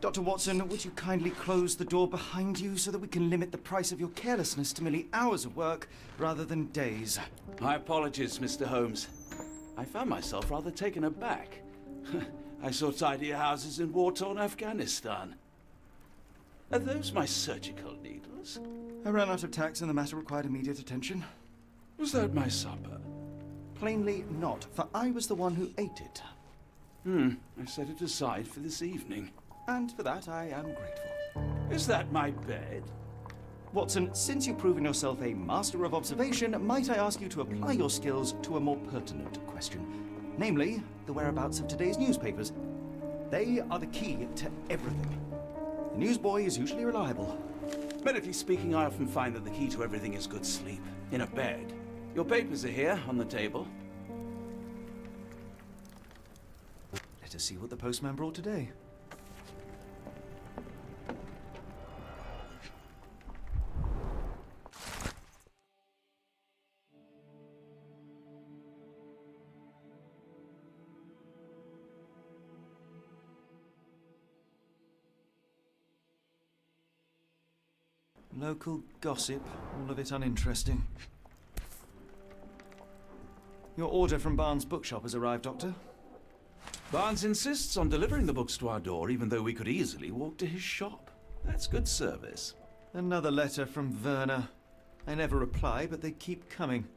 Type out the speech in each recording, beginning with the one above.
Dr. Watson, would you kindly close the door behind you so that we can limit the price of your carelessness to merely hours of work rather than days? My apologies, Mr. Holmes. I found myself rather taken aback. I saw tidier houses in war-torn Afghanistan. Are those my surgical needles? I ran out of tacks and the matter required immediate attention. Was that my supper? Plainly not, for I was the one who ate it. I set it aside for this evening. And for that I am grateful. Is that my bed? Watson, since you've proven yourself a master of observation, might I ask you to apply your skills to a more pertinent question? Namely, the whereabouts of today's newspapers. They are the key to everything. The newsboy is usually reliable. Medically speaking, I often find that the key to everything is good sleep. In a bed. Your papers are here, on the table. Let us see what the postman brought today. Local gossip, all of it uninteresting. Your order from Barnes' Bookshop has arrived, Doctor. Barnes insists on delivering the books to our door, even though we could easily walk to his shop. That's good service. Another letter from Werner. I never reply, but they keep coming.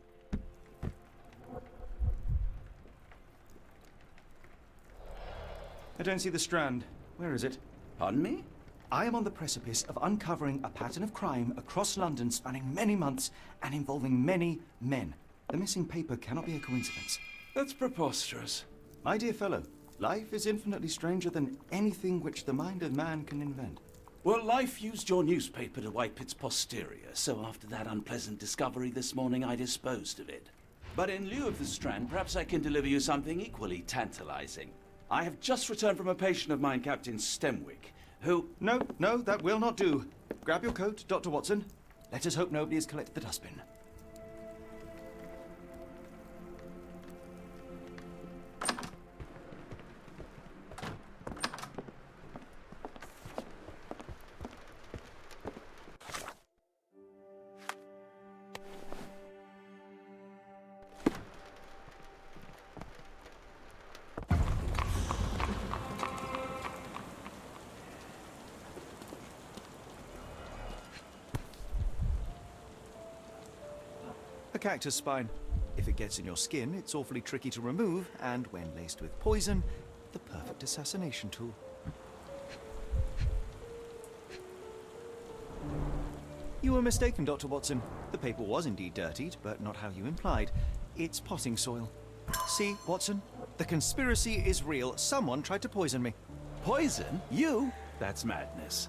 I don't see the Strand. Where is it? Pardon me? I am on the precipice of uncovering a pattern of crime across London spanning many months and involving many men. The missing paper cannot be a coincidence. That's preposterous. My dear fellow, life is infinitely stranger than anything which the mind of man can invent. Well, life used your newspaper to wipe its posterior, so after that unpleasant discovery this morning, I disposed of it. But in lieu of the Strand, perhaps I can deliver you something equally tantalizing. I have just returned from a patient of mine, Captain Stenwick, who... No, that will not do. Grab your coat, Dr. Watson. Let us hope nobody has collected the dustbin. A cactus spine. If it gets in your skin, it's awfully tricky to remove, and when laced with poison, the perfect assassination tool. You were mistaken, Dr. Watson. The paper was indeed dirtied, but not how you implied. It's potting soil. See, Watson? The conspiracy is real. Someone tried to poison me. Poison? You? That's madness.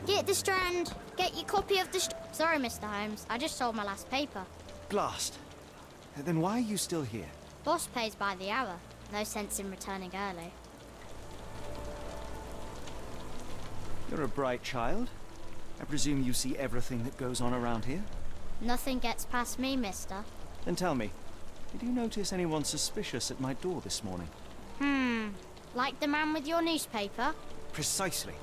Get the Strand. Get your copy of the Sorry, Mr. Holmes. I just sold my last paper. Blast. Then why are you still here? Boss pays by the hour. No sense in returning early. You're a bright child. I presume you see everything that goes on around here? Nothing gets past me, mister. Then tell me, did you notice anyone suspicious at my door this morning? Like the man with your newspaper? Precisely.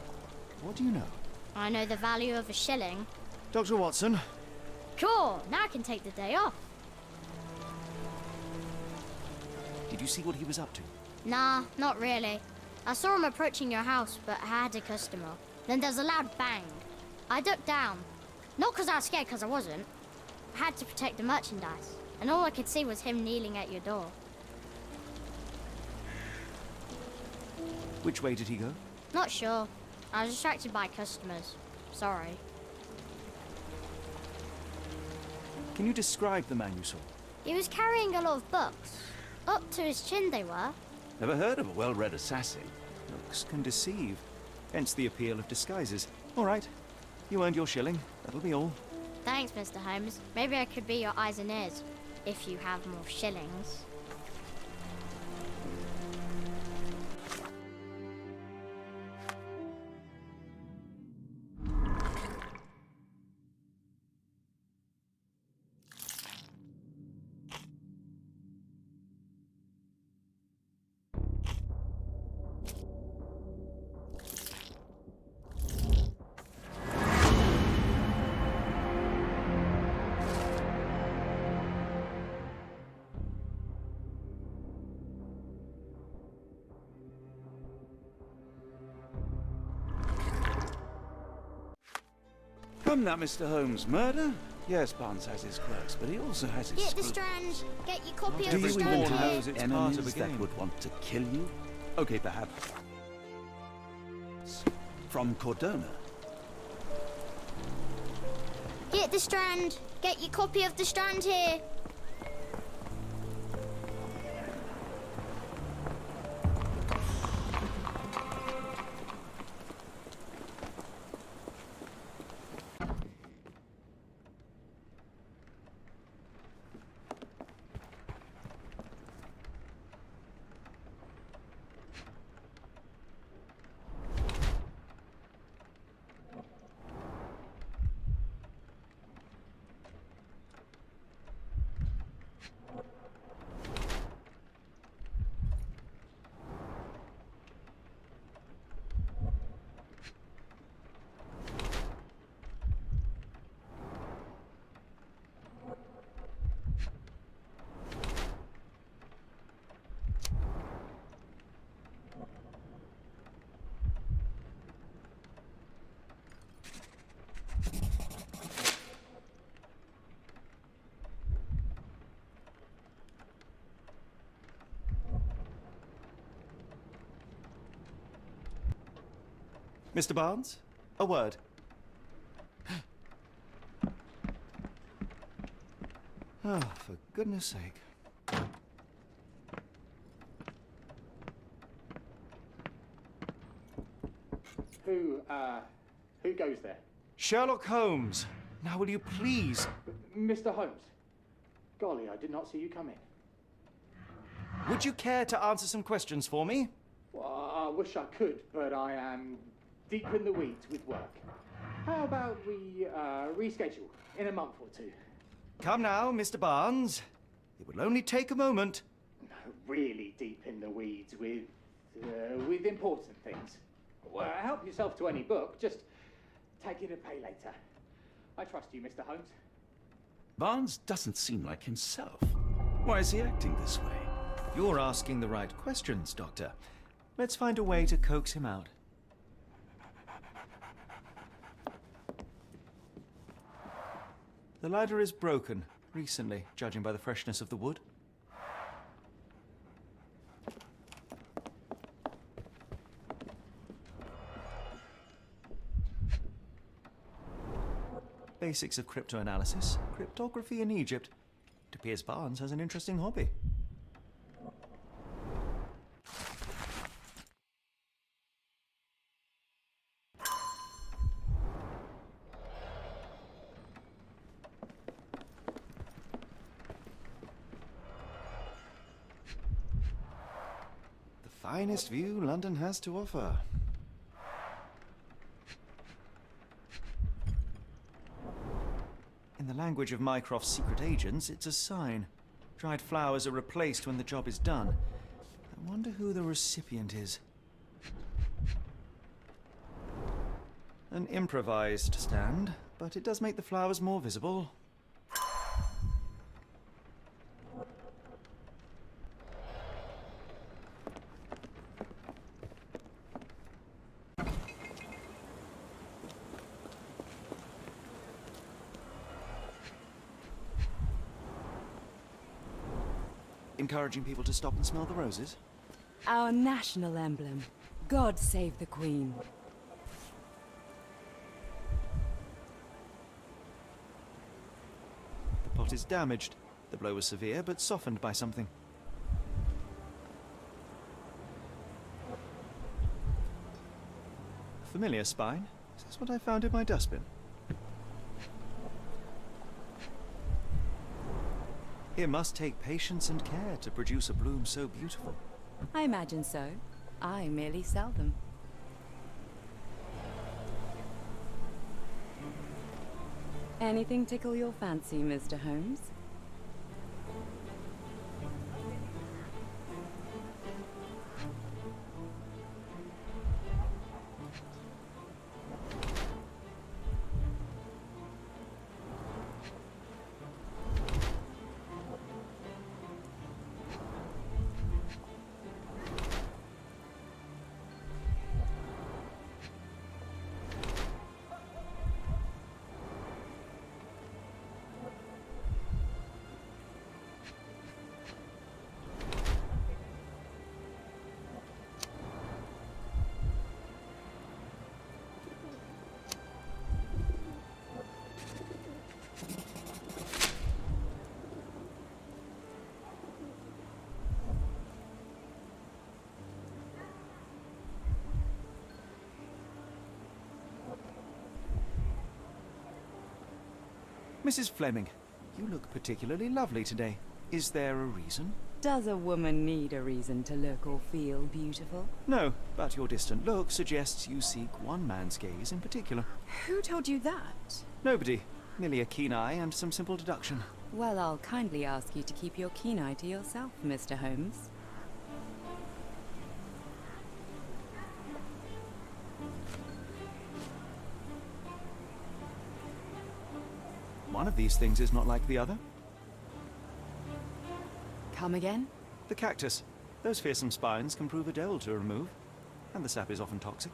What do you know? I know the value of a shilling. Dr. Watson. Cool, now I can take the day off. Did you see what he was up to? Nah, not really. I saw him approaching your house, but I had a customer. Then there's a loud bang. I ducked down. Not because I was scared, because I wasn't. I had to protect the merchandise, and all I could see was him kneeling at your door. Which way did he go? Not sure. I was distracted by customers. Sorry. Can you describe the man you saw? He was carrying a lot of books. Up to his chin they were. Never heard of a well-read assassin. Looks can deceive. Hence the appeal of disguises. All right. You earned your shilling. That'll be all. Thanks, Mr. Holmes. Maybe I could be your eyes and ears, if you have more shillings. Come now, Mr. Holmes. Murder? Yes, Barnes has his quirks, but he also has his Get the scruples. Strand. Get your copy Not of Do the you everyone even Strand have here. knows it's part enemies of a that game. would want to kill you? Okay, perhaps. From Cordona. Get the Strand. Get your copy of the Strand here. Mr. Barnes, a word. Oh, for goodness sake. Who goes there? Sherlock Holmes. Now will you please... Mr. Holmes. Golly, I did not see you come in. Would you care to answer some questions for me? Well, I wish I could, but I am deep in the weeds with work. How about we reschedule in a month or two? Come now, Mr. Barnes. It will only take a moment. Really deep in the weeds with important things. Well, help yourself to any book. Just take it and pay later. I trust you, Mr. Holmes. Barnes doesn't seem like himself. Why is he acting this way? You're asking the right questions, Doctor. Let's find a way to coax him out. The ladder is broken, recently, judging by the freshness of the wood. Basics of cryptoanalysis, cryptography in Egypt. It appears Barnes has an interesting hobby. The finest view London has to offer. In the language of Mycroft's secret agents, it's a sign. Dried flowers are replaced when the job is done. I wonder who the recipient is. An improvised stand, but it does make the flowers more visible. Encouraging people to stop and smell the roses? Our national emblem. God save the Queen. The pot is damaged. The blow was severe, but softened by something. Familiar spine? Is this what I found in my dustbin? It must take patience and care to produce a bloom so beautiful. I imagine so. I merely sell them. Anything tickle your fancy, Mr. Holmes? Mrs. Fleming, you look particularly lovely today. Is there a reason? Does a woman need a reason to look or feel beautiful? No, but your distant look suggests you seek one man's gaze in particular. Who told you that? Nobody. Merely a keen eye and some simple deduction. Well, I'll kindly ask you to keep your keen eye to yourself, Mr. Holmes. One of these things is not like the other. Come again? The cactus. Those fearsome spines can prove a devil to remove, and the sap is often toxic.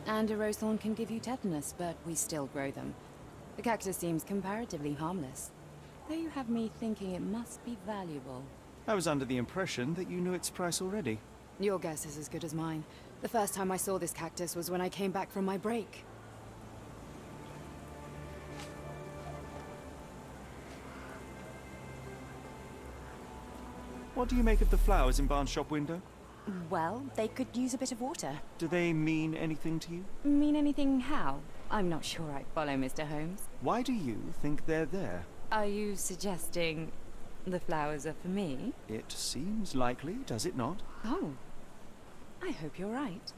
And a rose thorn can give you tetanus, but we still grow them. The cactus seems comparatively harmless, though you have me thinking it must be valuable. I was under the impression that you knew its price already. Your guess is as good as mine. The first time I saw this cactus was when I came back from my break. What do you make of the flowers in Barnes' shop window? Well, they could use a bit of water. Do they mean anything to you? Mean anything how? I'm not sure I follow, Mr. Holmes. Why do you think they're there? Are you suggesting the flowers are for me? It seems likely, does it not? Oh, I hope you're right.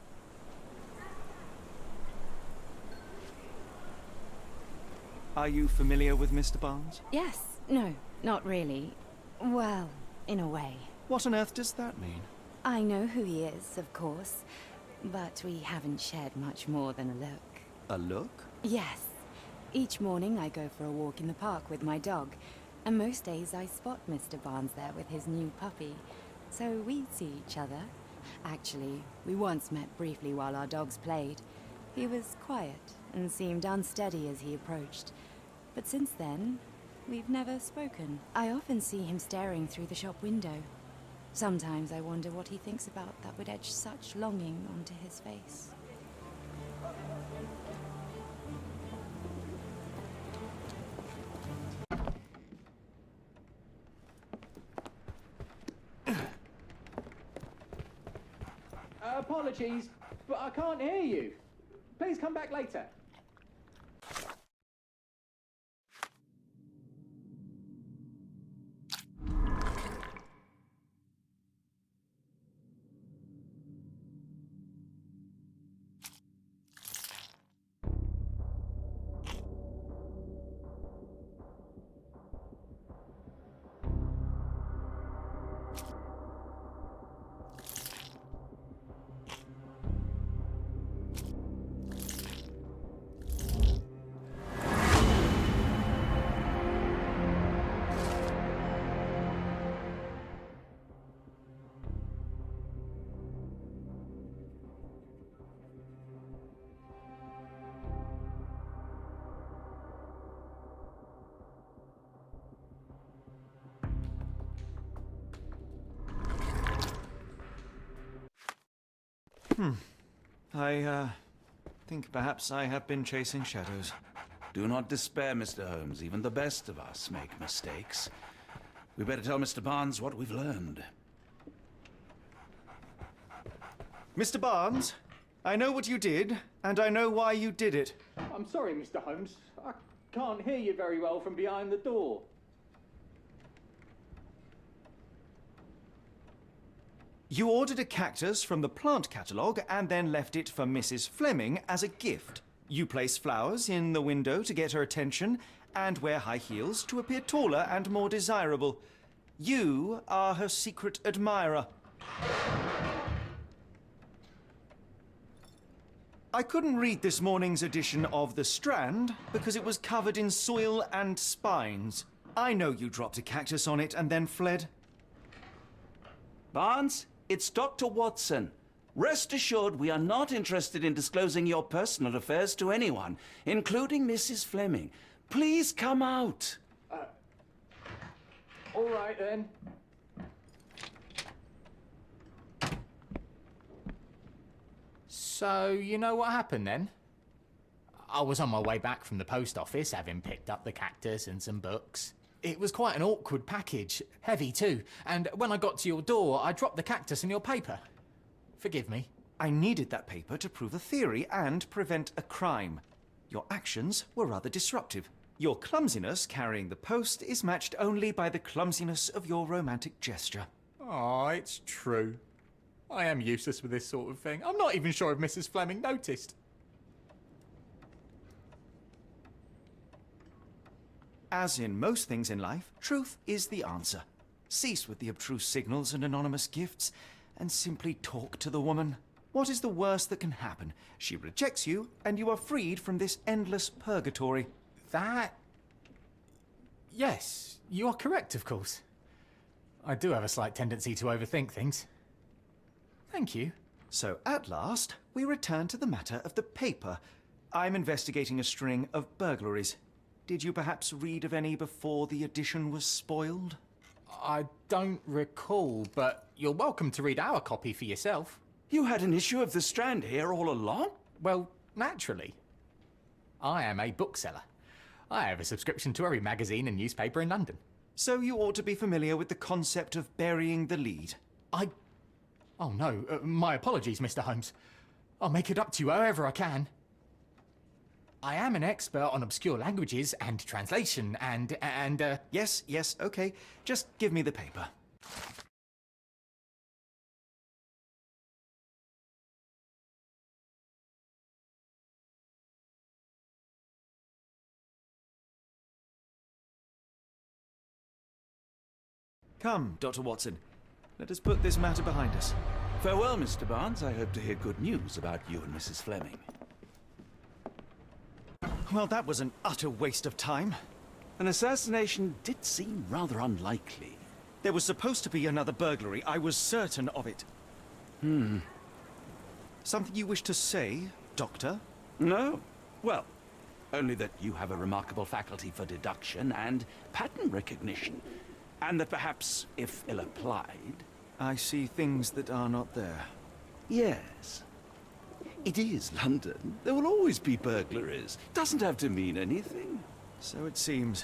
Are you familiar with Mr. Barnes? Yes. No, not really. Well, in a way. What on earth does that mean? I know who he is, of course, but we haven't shared much more than a look. A look? Yes. Each morning I go for a walk in the park with my dog, and most days I spot Mr. Barnes there with his new puppy, so we see each other. Actually, we once met briefly while our dogs played. He was quiet and seemed unsteady as he approached, but since then, we've never spoken. I often see him staring through the shop window. Sometimes I wonder what he thinks about that would etch such longing onto his face. Apologies, but I can't hear you. Please come back later. I think perhaps I have been chasing shadows. Do not despair, Mr. Holmes. Even the best of us make mistakes. We better tell Mr. Barnes what we've learned. Mr. Barnes, I know what you did, and I know why you did it. I'm sorry, Mr. Holmes. I can't hear you very well from behind the door. You ordered a cactus from the plant catalogue and then left it for Mrs. Fleming as a gift. You place flowers in the window to get her attention and wear high heels to appear taller and more desirable. You are her secret admirer. I couldn't read this morning's edition of The Strand because it was covered in soil and spines. I know you dropped a cactus on it and then fled. Barnes, it's Dr. Watson. Rest assured we are not interested in disclosing your personal affairs to anyone, including Mrs. Fleming. Please come out. All right, then. So, you know what happened then? I was on my way back from the post office, having picked up the cactus and some books. It was quite an awkward package, heavy too, and when I got to your door, I dropped the cactus in your paper. Forgive me. I needed that paper to prove a theory and prevent a crime. Your actions were rather disruptive. Your clumsiness carrying the post is matched only by the clumsiness of your romantic gesture. Oh, it's true. I am useless with this sort of thing. I'm not even sure if Mrs. Fleming noticed. As in most things in life, truth is the answer. Cease with the abstruse signals and anonymous gifts, and simply talk to the woman. What is the worst that can happen? She rejects you, and you are freed from this endless purgatory. That... Yes, you are correct, of course. I do have a slight tendency to overthink things. Thank you. So, at last, we return to the matter of the paper. I'm investigating a string of burglaries. Did you perhaps read of any before the edition was spoiled? I don't recall, but you're welcome to read our copy for yourself. You had an issue of The Strand here all along? Well, naturally. I am a bookseller. I have a subscription to every magazine and newspaper in London. So you ought to be familiar with the concept of burying the lead. Oh no, my apologies, Mr. Holmes. I'll make it up to you however I can. I am an expert on obscure languages and translation and Yes, okay. Just give me the paper. Come, Dr. Watson. Let us put this matter behind us. Farewell, Mr. Barnes. I hope to hear good news about you and Mrs. Fleming. Well, that was an utter waste of time. An assassination did seem rather unlikely. There was supposed to be another burglary. I was certain of it. Something you wish to say, Doctor? No. Well, only that you have a remarkable faculty for deduction and pattern recognition. And that perhaps, if ill-applied... I see things that are not there. Yes. It is London. There will always be burglaries. Doesn't have to mean anything. So it seems.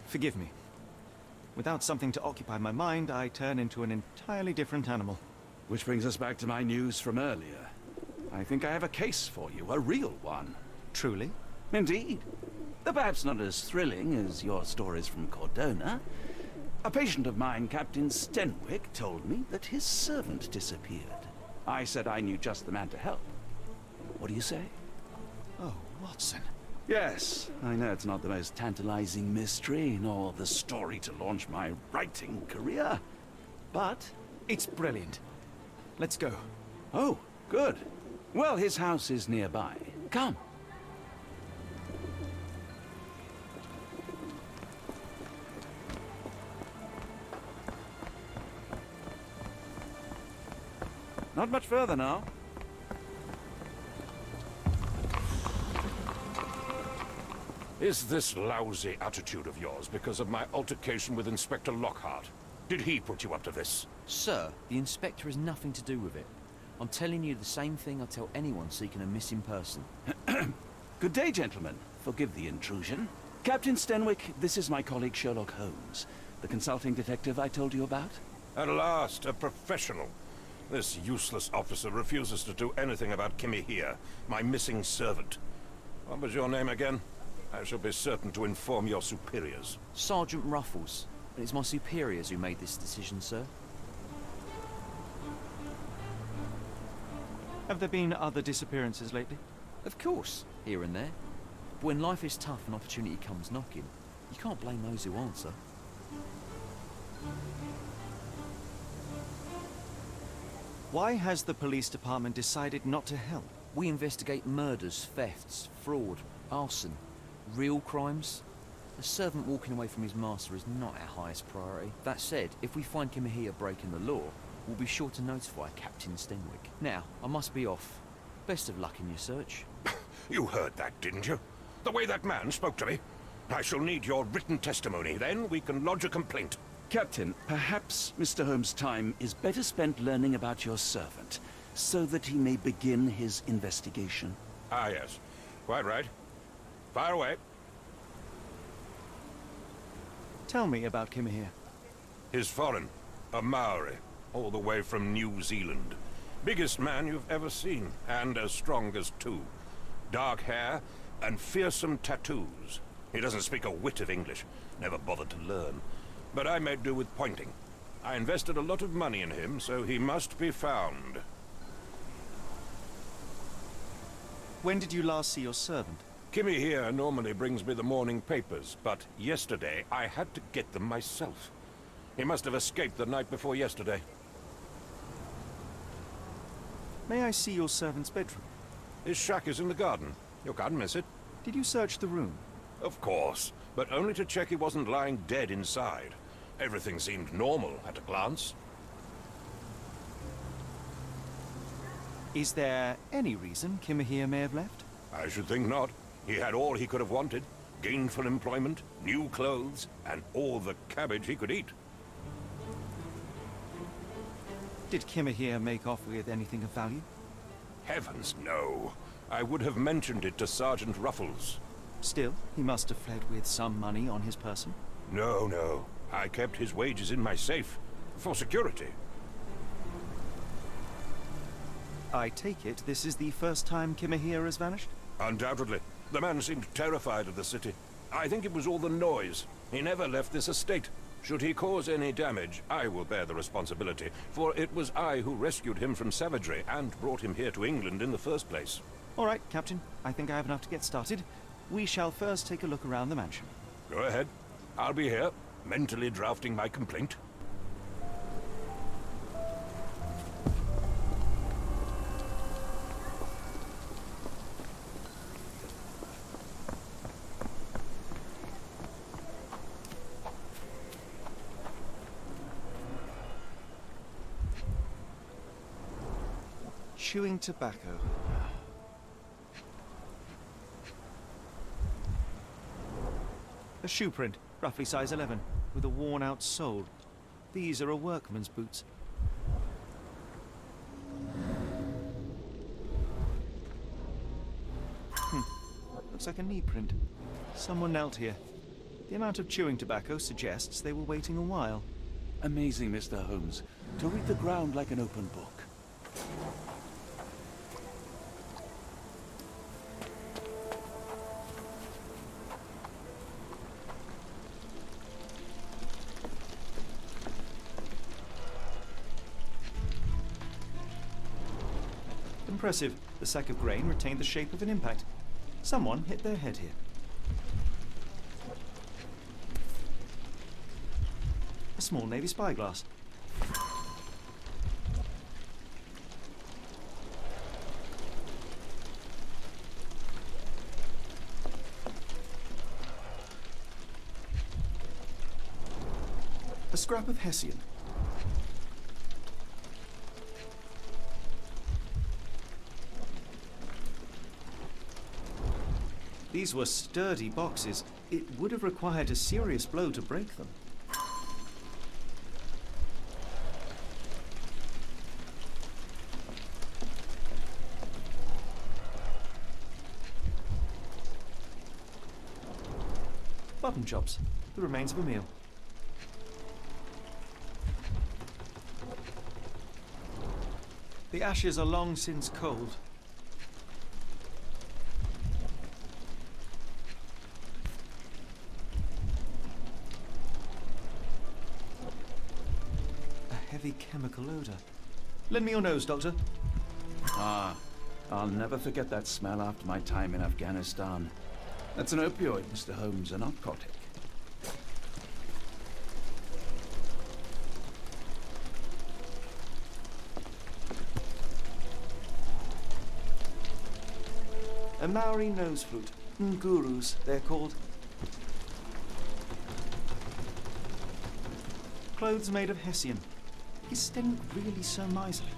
Forgive me. Without something to occupy my mind, I turn into an entirely different animal. Which brings us back to my news from earlier. I think I have a case for you, a real one. Truly? Indeed. Though perhaps not as thrilling as your stories from Cordona. A patient of mine, Captain Stenwick, told me that his servant disappeared. I said I knew just the man to help. What do you say? Oh, Watson. Yes, I know it's not the most tantalizing mystery, nor the story to launch my writing career. But... it's brilliant. Let's go. Oh, good. Well, his house is nearby. Come. Not much further now. Is this lousy attitude of yours because of my altercation with Inspector Lockhart? Did he put you up to this? Sir, the inspector has nothing to do with it. I'm telling you the same thing I tell anyone seeking a missing person. Good day, gentlemen. Forgive the intrusion. Captain Stenwick, this is my colleague Sherlock Holmes, the consulting detective I told you about. At last, a professional. This useless officer refuses to do anything about Kimmy here, my missing servant. What was your name again? I shall be certain to inform your superiors. Sergeant Ruffles. And it's my superiors who made this decision, sir. Have there been other disappearances lately? Of course, here and there. But when life is tough and opportunity comes knocking, you can't blame those who answer. Why has the police department decided not to help? We investigate murders, thefts, fraud, arson, real crimes. A servant walking away from his master is not our highest priority. That said, if we find Kimahia breaking the law, we'll be sure to notify Captain Stenwick. Now, I must be off. Best of luck in your search. You heard that, didn't you? The way that man spoke to me. I shall need your written testimony, then we can lodge a complaint. Captain, perhaps Mr. Holmes' time is better spent learning about your servant, so that he may begin his investigation. Ah, yes. Quite right. Fire away. Tell me about Kimahia. He's foreign. A Maori. All the way from New Zealand. Biggest man you've ever seen, and as strong as two. Dark hair and fearsome tattoos. He doesn't speak a whit of English. Never bothered to learn. But I made do with pointing. I invested a lot of money in him, so he must be found. When did you last see your servant? Kimmy here normally brings me the morning papers, but yesterday I had to get them myself. He must have escaped the night before yesterday. May I see your servant's bedroom? His shack is in the garden. You can't miss it. Did you search the room? Of course, but only to check he wasn't lying dead inside. Everything seemed normal at a glance. Is there any reason Kimahir may have left? I should think not. He had all he could have wanted. Gainful employment, new clothes, and all the cabbage he could eat. Did Kimahir make off with anything of value? Heavens, no. I would have mentioned it to Sergeant Ruffles. Still, he must have fled with some money on his person. No. I kept his wages in my safe. For security. I take it this is the first time Kimahir has vanished? Undoubtedly. The man seemed terrified of the city. I think it was all the noise. He never left this estate. Should he cause any damage, I will bear the responsibility, for it was I who rescued him from savagery and brought him here to England in the first place. All right, Captain. I think I have enough to get started. We shall first take a look around the mansion. Go ahead. I'll be here, mentally drafting my complaint. Chewing tobacco. A shoe print, roughly size 11, with a worn-out sole. These are a workman's boots. Looks like a knee print. Someone knelt here. The amount of chewing tobacco suggests they were waiting a while. Amazing, Mr. Holmes. To read the ground like an open book. Impressive. The sack of grain retained the shape of an impact. Someone hit their head here. A small navy spyglass. A scrap of Hessian. These were sturdy boxes. It would have required a serious blow to break them. Button chops, the remains of a meal. The ashes are long since cold. Heavy chemical odor. Lend me your nose, Doctor. Ah, I'll never forget that smell after my time in Afghanistan. That's an opioid, Mr. Holmes, a narcotic. A Maori nose flute. Ngurus, they're called. Clothes made of Hessian. Is Stenwick really so miserly?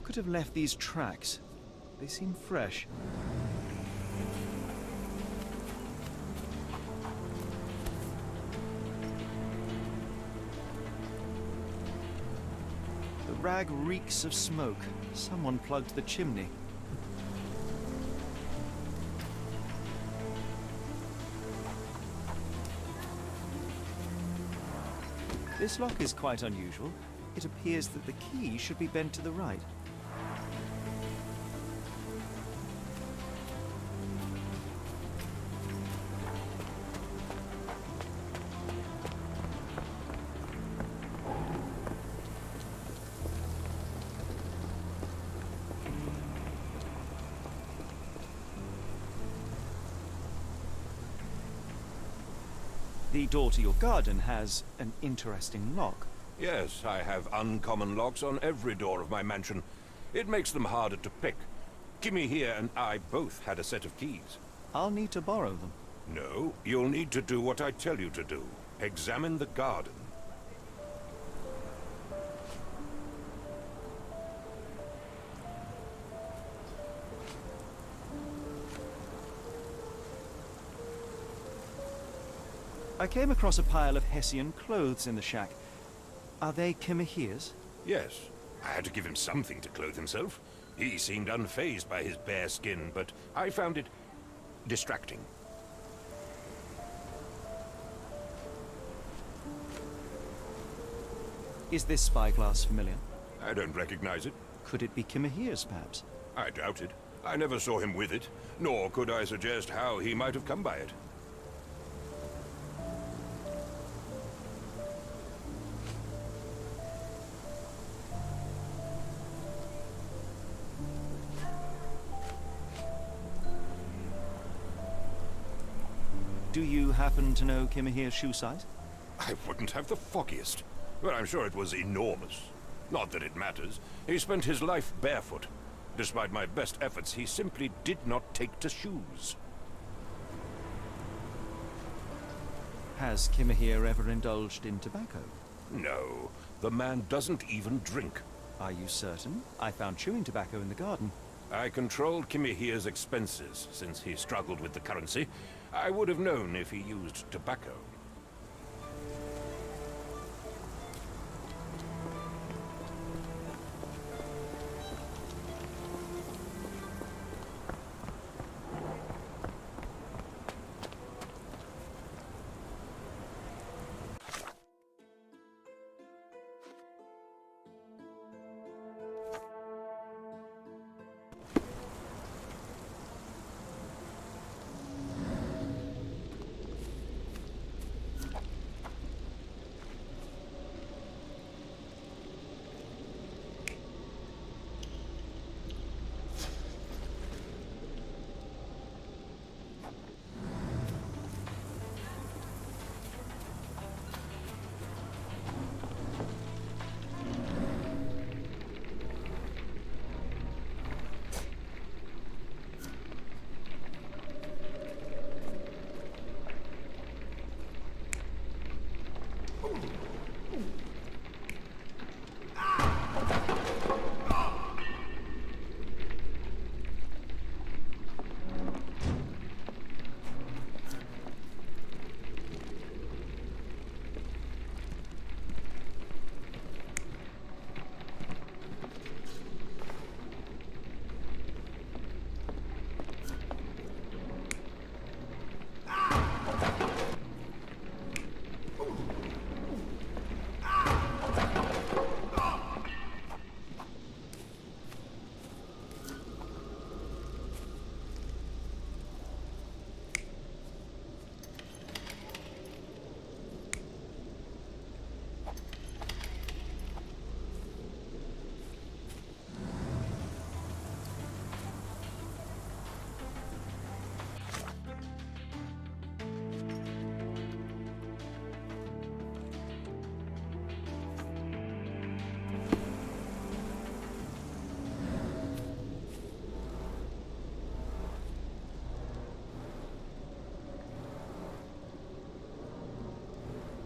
Could have left these tracks. They seem fresh. The rag reeks of smoke. Someone plugged the chimney. This lock is quite unusual. It appears that the key should be bent to the right. The door to your garden has an interesting lock. Yes, I have uncommon locks on every door of my mansion. It makes them harder to pick. Kimmy here and I both had a set of keys. I'll need to borrow them. No, you'll need to do what I tell you to do. Examine the garden. I came across a pile of Hessian clothes in the shack. Are they Kimahir's? Yes, I had to give him something to clothe himself. He seemed unfazed by his bare skin, but I found it distracting. Is this spyglass familiar? I don't recognize it. Could it be Kimahir's, perhaps? I doubt it. I never saw him with it, nor could I suggest how he might have come by it. Do you happen to know Kimahir's shoe size? I wouldn't have the foggiest, but I'm sure it was enormous. Not that it matters. He spent his life barefoot. Despite my best efforts, he simply did not take to shoes. Has Kimahir ever indulged in tobacco? No, the man doesn't even drink. Are you certain? I found chewing tobacco in the garden. I controlled Kimahir's expenses since he struggled with the currency. I would have known if he used tobacco.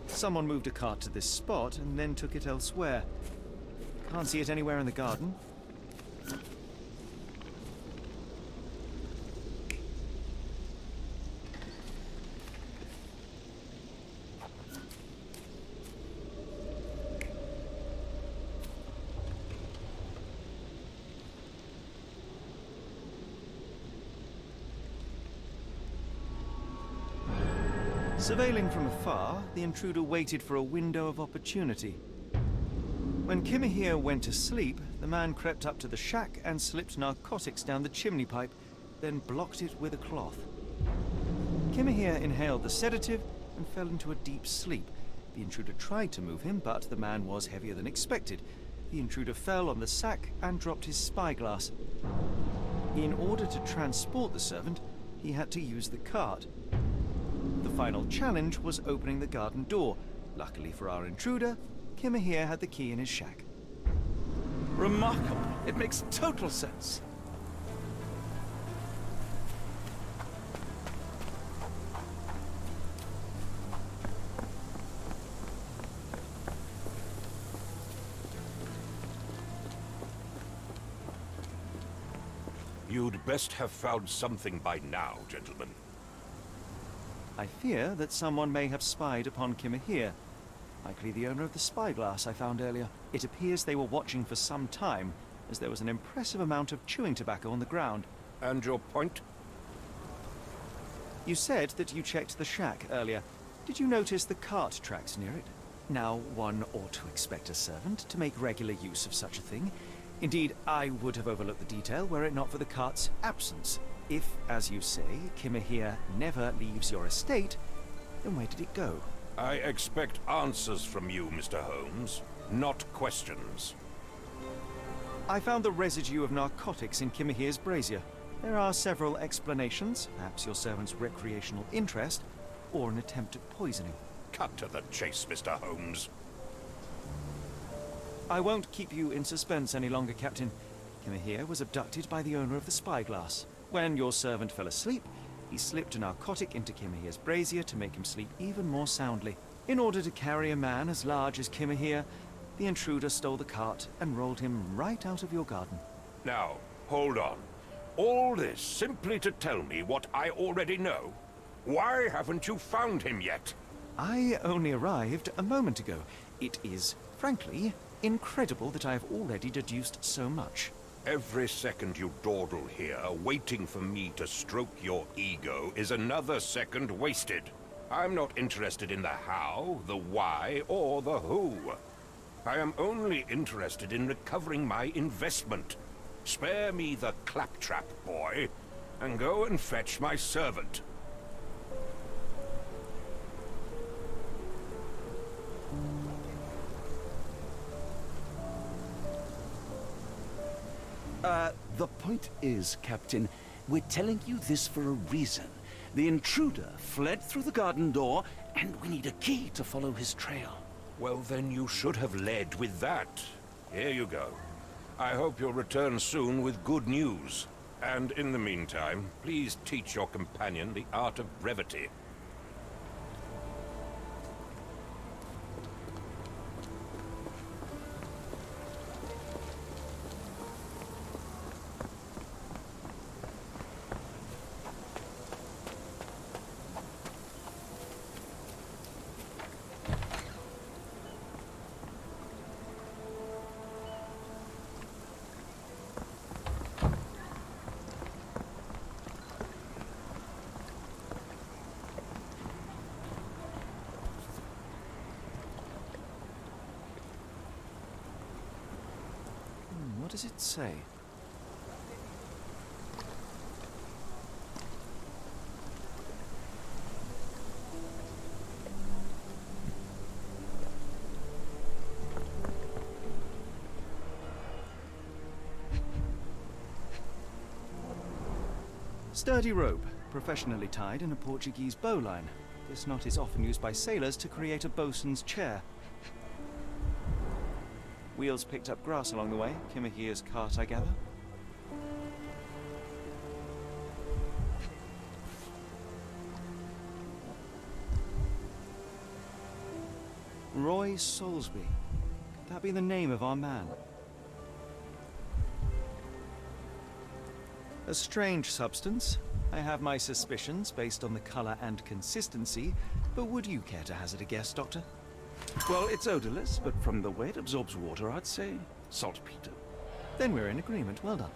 Someone moved a cart to this spot and then took it elsewhere. Can't see it anywhere in the garden. Surveilling from afar, the intruder waited for a window of opportunity. When Kimahir went to sleep, the man crept up to the shack and slipped narcotics down the chimney pipe, then blocked it with a cloth. Kimahir inhaled the sedative and fell into a deep sleep. The intruder tried to move him, but the man was heavier than expected. The intruder fell on the sack and dropped his spyglass. In order to transport the servant, he had to use the cart. The final challenge was opening the garden door. Luckily for our intruder, Kimahir had the key in his shack. Remarkable. It makes total sense. You'd best have found something by now, gentlemen. I fear that someone may have spied upon Kimahir. Likely the owner of the spyglass I found earlier. It appears they were watching for some time, as there was an impressive amount of chewing tobacco on the ground. And your point? You said that you checked the shack earlier. Did you notice the cart tracks near it? Now, one ought to expect a servant to make regular use of such a thing. Indeed, I would have overlooked the detail were it not for the cart's absence. If, as you say, Kimahir never leaves your estate, then where did it go? I expect answers from you, Mr. Holmes, not questions. I found the residue of narcotics in Kimahir's brazier. There are several explanations, perhaps your servant's recreational interest, or an attempt at poisoning. Cut to the chase, Mr. Holmes. I won't keep you in suspense any longer, Captain. Kimahir was abducted by the owner of the spyglass. When your servant fell asleep, he slipped a narcotic into Kimahir's brazier to make him sleep even more soundly. In order to carry a man as large as Kimahir, the intruder stole the cart and rolled him right out of your garden. Now, hold on. All this simply to tell me what I already know? Why haven't you found him yet? I only arrived a moment ago. It is, frankly, incredible that I have already deduced so much. Every second you dawdle here, waiting for me to stroke your ego, is another second wasted. I'm not interested in the how, the why, or the who. I am only interested in recovering my investment. Spare me the claptrap, boy, and go and fetch my servant. The point is, Captain, we're telling you this for a reason. The intruder fled through the garden door, and we need a key to follow his trail. Well, then you should have led with that. Here you go. I hope you'll return soon with good news. And in the meantime, please teach your companion the art of brevity. What does it say? Sturdy rope, professionally tied in a Portuguese bowline. This knot is often used by sailors to create a bosun's chair. Wheels picked up grass along the way. Kimahir's cart, I gather. Roy Soulsby. Could that be the name of our man? A strange substance. I have my suspicions based on the color and consistency, but would you care to hazard a guess, Doctor? Well, it's odorless, but from the way it absorbs water, I'd say saltpeter. Then we're in agreement. Well done.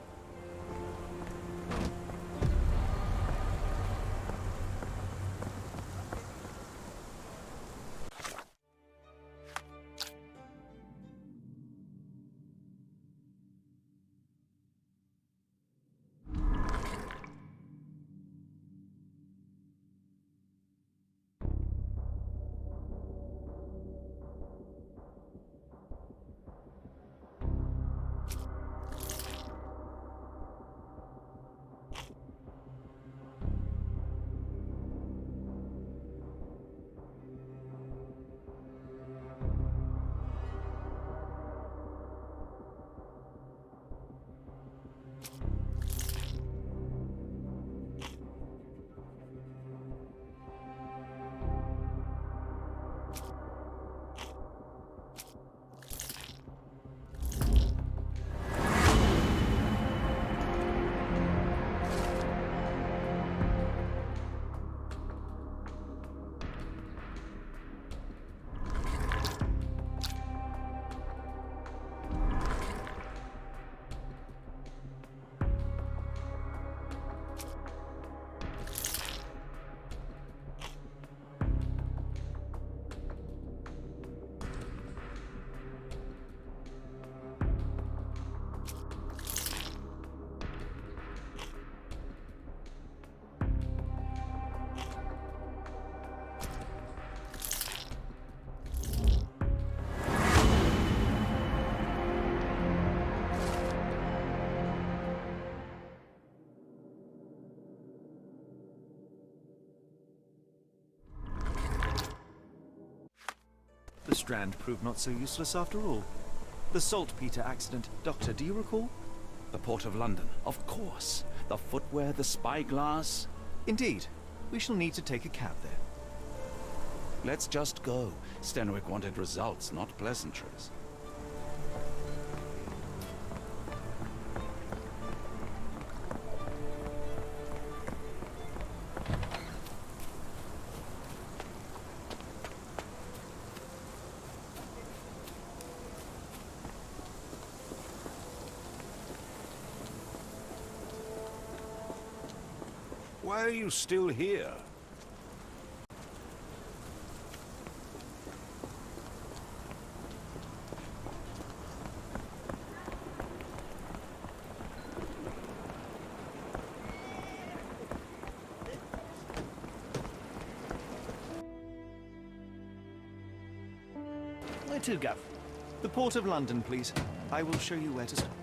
Strand proved not so useless after all. The saltpeter accident. Doctor, do you recall? The Port of London, of course. The footwear, the spyglass. Indeed. We shall need to take a cab there. Let's just go. Stenwick wanted results, not pleasantries. Why are you still here? Where to, Gav? The Port of London, please. I will show you where to stop.